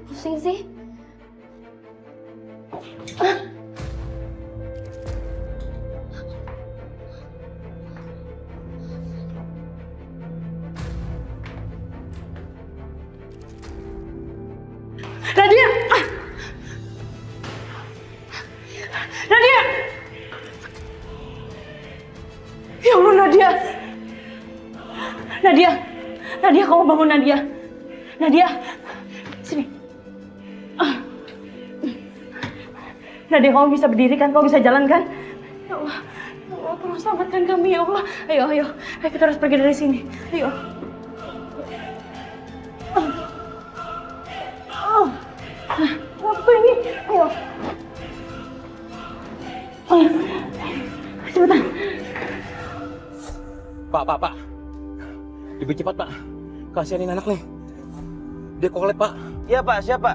Pusing sih. Nadia! Nadia! Ya Allah, Nadia! Nadia! Nadia, kamu bangun, Nadia! Nadia! Sini. Nadia, kamu bisa berdiri kan? Kamu bisa jalan kan? Ya Allah, tolong selamatkan kami, ya Allah. Ayo, ayo. Ayo, kita harus pergi dari sini. Ayo. Waktu ini. Ayo. Cepetan. Pak. Lebih cepat, Pak. Kasihanin anak nih. Dia kolep, Pak. Iya, Pak. Siapa?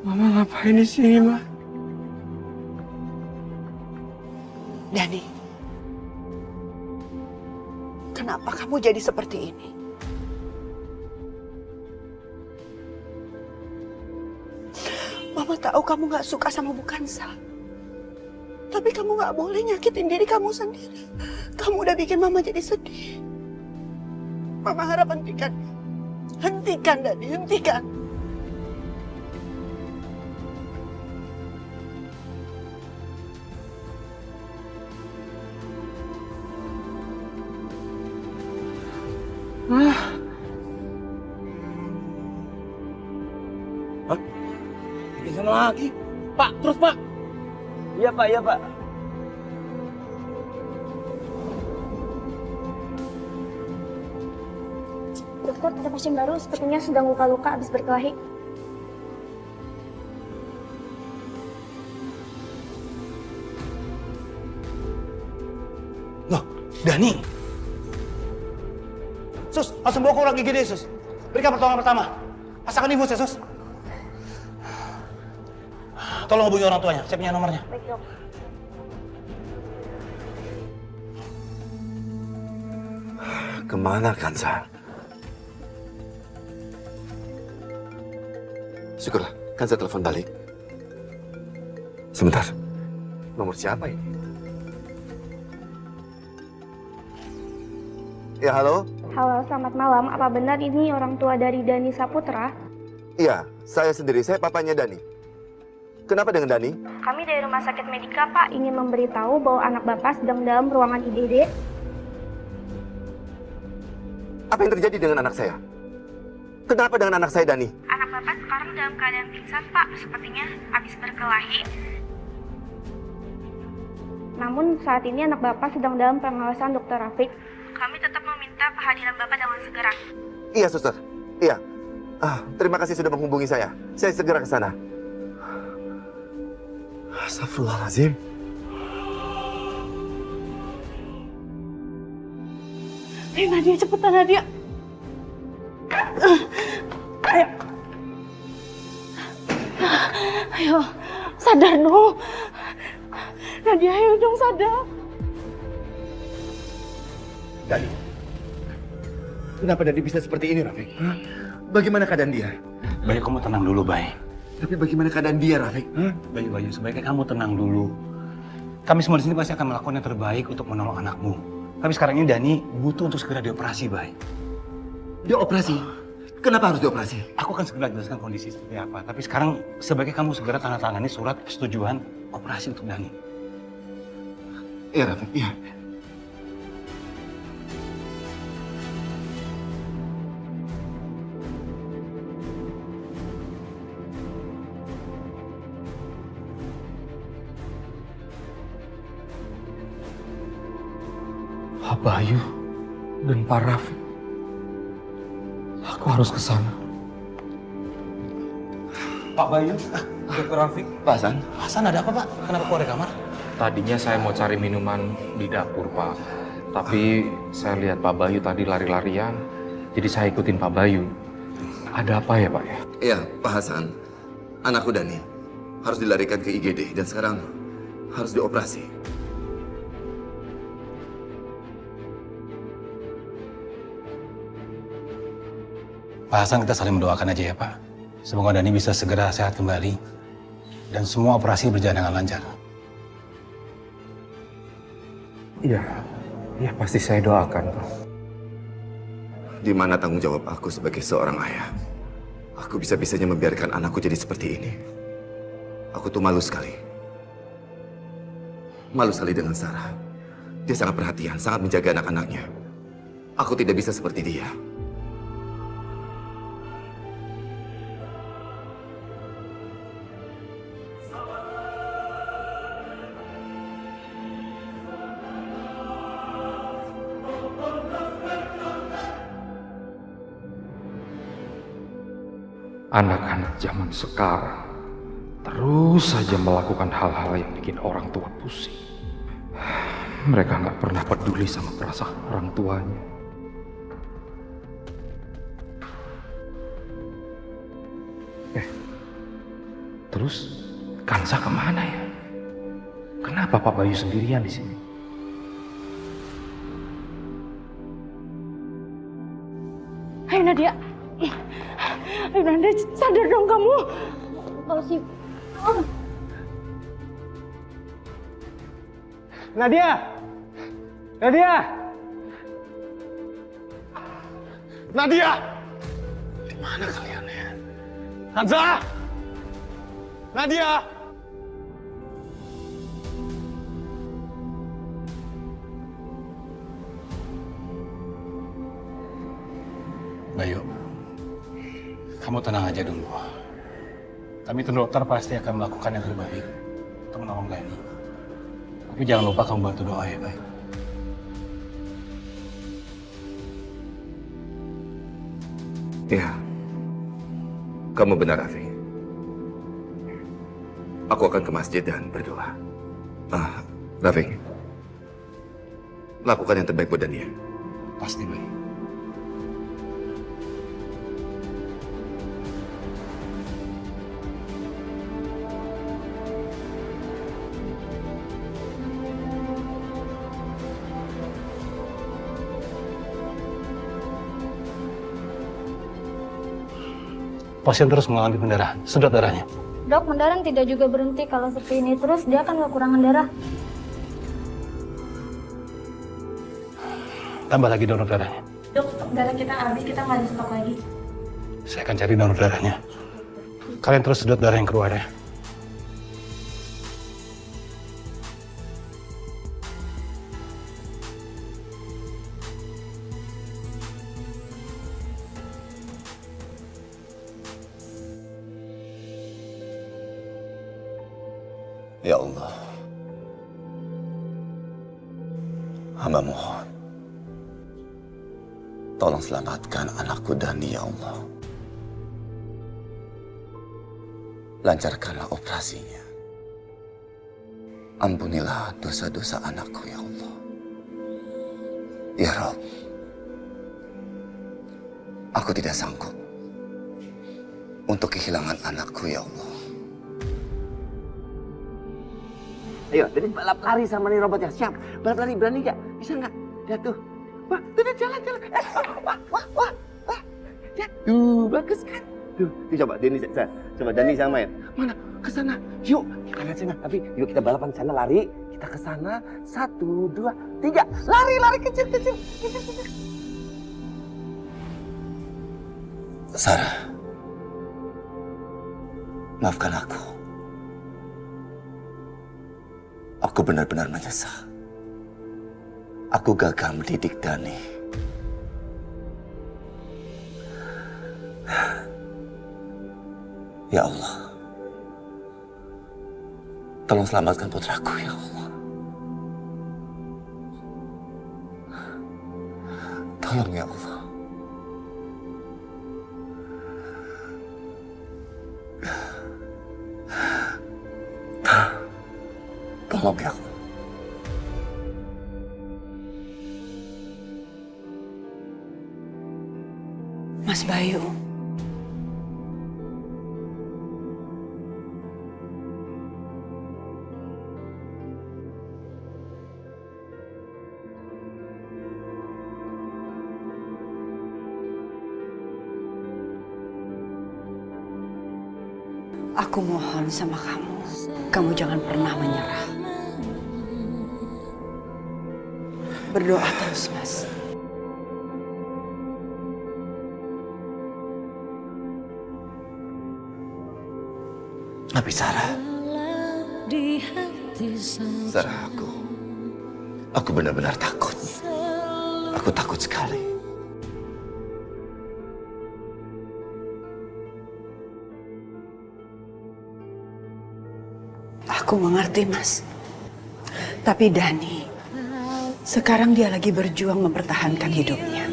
Mama ngapain di sini, Ma? Dani, kenapa kamu jadi seperti ini? Mama tahu kamu gak suka sama Bukansa. Tapi kamu gak boleh nyakitin diri kamu sendiri. Kamu udah bikin Mama jadi sedih. Mama harap hentikan. Hentikan, Dani, hentikan. Hah? Bikin sana lagi. Pak, terus, Pak. Iya, Pak. Iya, Pak. Dokter, ada pasien baru sepertinya sedang luka-luka habis berkelahi. Loh, Dani. Sus, langsung bawa ke ruang IGD, Sus. Berikan pertolongan pertama. Pasangkan infus ya, Sus. Tolong hubungi orang tuanya, saya punya nomornya. Baik, Dok. Kemana Kansa? Syukurlah, Kansa telepon balik. Sebentar, nomor siapa ini? Ya, halo? Halo, selamat malam. Apa benar ini orang tua dari Dani Saputra? Iya, saya sendiri. Saya papanya Dani. Kenapa dengan Dani? Kami dari Rumah Sakit Medika, Pak, ingin memberitahu bahwa anak Bapak sedang dalam ruangan IGD. Apa yang terjadi dengan anak saya? Kenapa dengan anak saya, Dani? Anak Bapak sekarang dalam keadaan pingsan, Pak. Sepertinya habis berkelahi. Namun saat ini anak Bapak sedang dalam pengawasan Dr. Rafiq. Kami tetap meminta kehadiran Bapak dengan segera. Iya, suster. Iya. Terima kasih sudah menghubungi saya. Saya segera ke sana. Astagfirullahaladzim. Ayo, Nadia, cepetan, Nadia. Ayo. Ayo, sadar dong. Nadia, ayo dong sadar. Dani, kenapa Dani bisa seperti ini, Rafiq? Hah? Bagaimana keadaan dia? Bayu, kamu tenang dulu, Bay. Tapi bagaimana keadaan dia, Rafiq? Bayu, sebaiknya kamu tenang dulu. Kami semua di sini pasti akan melakukan yang terbaik untuk menolong anakmu. Tapi sekarang ini Dani butuh untuk segera dioperasi, Bay. Dia operasi? Kenapa harus dioperasi? Aku akan segera jelaskan kondisi seperti apa. Tapi sekarang sebaiknya kamu segera tanda tangani surat persetujuan operasi untuk Dani. Iya, Rafiq. Iya. Pak Bayu dan Pak Rafiq. Aku harus ke sana. Pak Bayu, Dr. Rafiq. Pak Hasan. Hasan, ada apa, Pak? Kenapa keluar dari kamar? Tadinya saya mau cari minuman di dapur, Pak. Tapi saya lihat Pak Bayu tadi lari-larian, jadi saya ikutin Pak Bayu. Ada apa ya Pak ya? Iya, Pak Hasan. Anakku Dani harus dilarikan ke IGD dan sekarang harus dioperasi. Pak Hasan, kita saling mendoakan aja ya Pak. Semoga Dani bisa segera sehat kembali dan semua operasi berjalan dengan lancar. Iya, iya pasti saya doakan Pak. Di mana tanggung jawab aku sebagai seorang ayah? Aku bisa-bisanya membiarkan anakku jadi seperti ini. Aku tuh malu sekali. Malu sekali dengan Sarah. Dia sangat perhatian, sangat menjaga anak-anaknya. Aku tidak bisa seperti dia. Anak-anak zaman sekarang terus saja melakukan hal-hal yang bikin orang tua pusing. Mereka nggak pernah peduli sama perasaan orang tuanya. Terus Kansa kemana ya? Kenapa Pak Bayu sendirian di sini? Ayo Nadia. Ayo Nadia, sadar dong kamu. Makasih. Nadia! Nadia! Nadia! Di mana kalian ya? Hansa! Nadia! Bayu, kamu tenang aja dulu. Kami tim dokter pasti akan melakukan yang terbaik untuk menolong Dani. Tapi jangan lupa kamu bantu doa ya, baik? Ya, kamu benar, Afi. Aku akan ke masjid dan berdoa. Rafiq, lakukan yang terbaik buat Dania. Pasti, baik. Pasien terus mengalami pendarahan, sedot darahnya. Dok, mendaran tidak juga berhenti. Kalau seperti ini terus, dia akan kekurangan darah. Tambah lagi donor darahnya. Dok, stok darah kita habis, kita nggak ada stok lagi. Saya akan cari donor darahnya. Kalian terus sedot darah yang keluar ya. Ya Allah, hamba mohon, tolong selamatkan anakku Dani, ya Allah. Lancarkanlah operasinya. Ampunilah dosa-dosa anakku, ya Allah. Ya Rabb, aku tidak sanggup untuk kehilangan anakku, ya Allah. Ayo, jadi balap lari sama nih robotnya. Siap. Balap lari, berani nggak? Bisa nggak? Lihat tuh. Wah, tuh dia jalan. Wah. Lihat. Tuh, bagus kan? Tuh, coba Dani, coba Dani sama ya. Mana? Ke sana. Yuk, kita lihat sana. Tapi yuk kita balapan sana, lari. Kita ke sana. 1, 2, 3. Lari kecil. Sarah, maafkan aku. Aku benar-benar menyesal. Aku gagal mendidik Dani. Ya Allah, tolong selamatkan putraku, ya Allah. Tolong, ya Allah. Tolong, ya Allah. Mas Bayu. Aku mohon sama kamu jangan pernah menyerah. Berdoa terus, Mas. Tapi Sarah, aku benar-benar takut. Aku takut sekali. Aku mengerti, Mas. Tapi Dani, sekarang dia lagi berjuang mempertahankan hidupnya.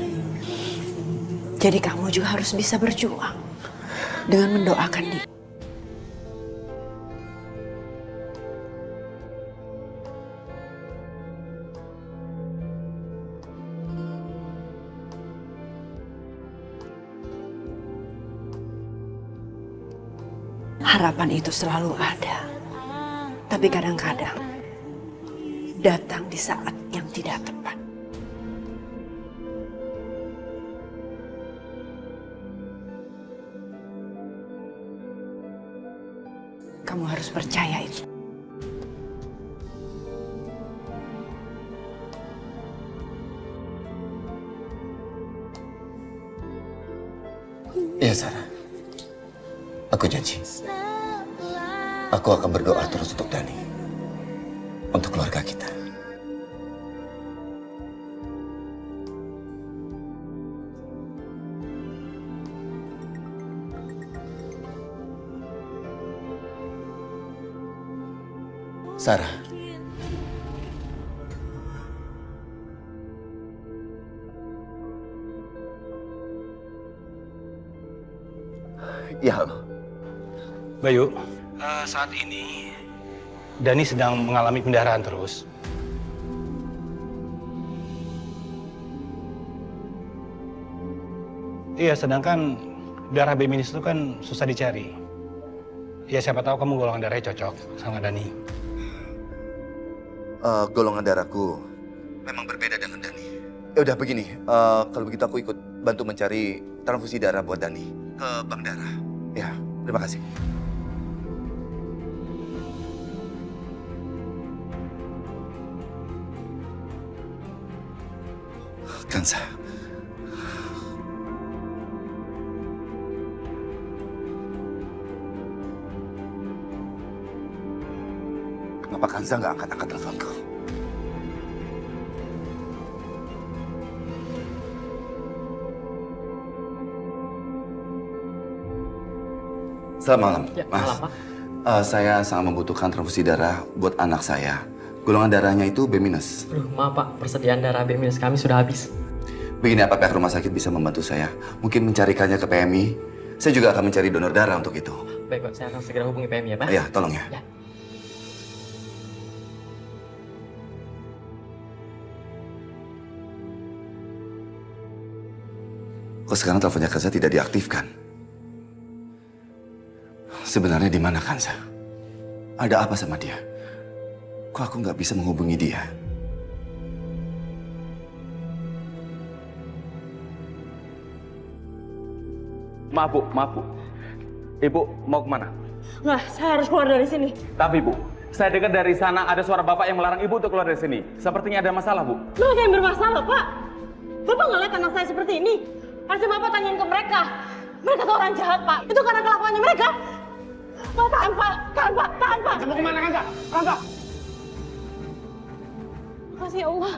Jadi kamu juga harus bisa berjuang dengan mendoakan dia. Harapan itu selalu ada. Tapi kadang-kadang datang di saat yang tidak tepat. Kamu harus percaya itu. Iya, Sarah. Aku janji. Aku akan berdoa terus untuk Dani. Untuk keluarga kita. Sarah. Ya, halo. Bayu, saat ini Dani sedang mengalami pendarahan terus. Iya, sedangkan darah B- itu kan susah dicari. Ya siapa tahu kamu golongan darahnya cocok sama Dani. Golongan darahku memang berbeda dengan Dani. Ya udah begini, kalau begitu aku ikut bantu mencari transfusi darah buat Dani ke bank darah. Ya, terima kasih. Kansa. Kenapa Kansa nggak angkat-angkat teleponku? Selamat malam, Ya, Mas. malam, Pak. Saya sangat membutuhkan transfusi darah buat anak saya. Golongan darahnya itu B-. Aduh, maaf Pak, persediaan darah B- kami sudah habis. Begini, apa pihak rumah sakit bisa membantu saya? Mungkin mencarikannya ke PMI. Saya juga akan mencari donor darah untuk itu. Baik Pak, saya akan segera hubungi PMI ya Pak. Ya, tolong ya. Ya. Kok sekarang teleponnya Kansa tidak diaktifkan? Sebenarnya di mana Kansa? Ada apa sama dia? Kok aku nggak bisa menghubungi dia? Maaf Bu. Ibu mau kemana? Nggak, saya harus keluar dari sini. Tapi Bu, saya dengar dari sana ada suara Bapak yang melarang Ibu untuk keluar dari sini. Sepertinya ada masalah Bu. Mereka yang bermasalah, Pak. Bapak nggak lihat anak saya seperti ini. Harusnya Bapak tanyain ke mereka. Mereka tuh orang jahat, Pak. Itu karena kelakuannya mereka. Pak, tahan, Pak. Tahan, Pak. Tahan, Pak. Mau kemana, Kansa? Kansa! Makasih ya Allah.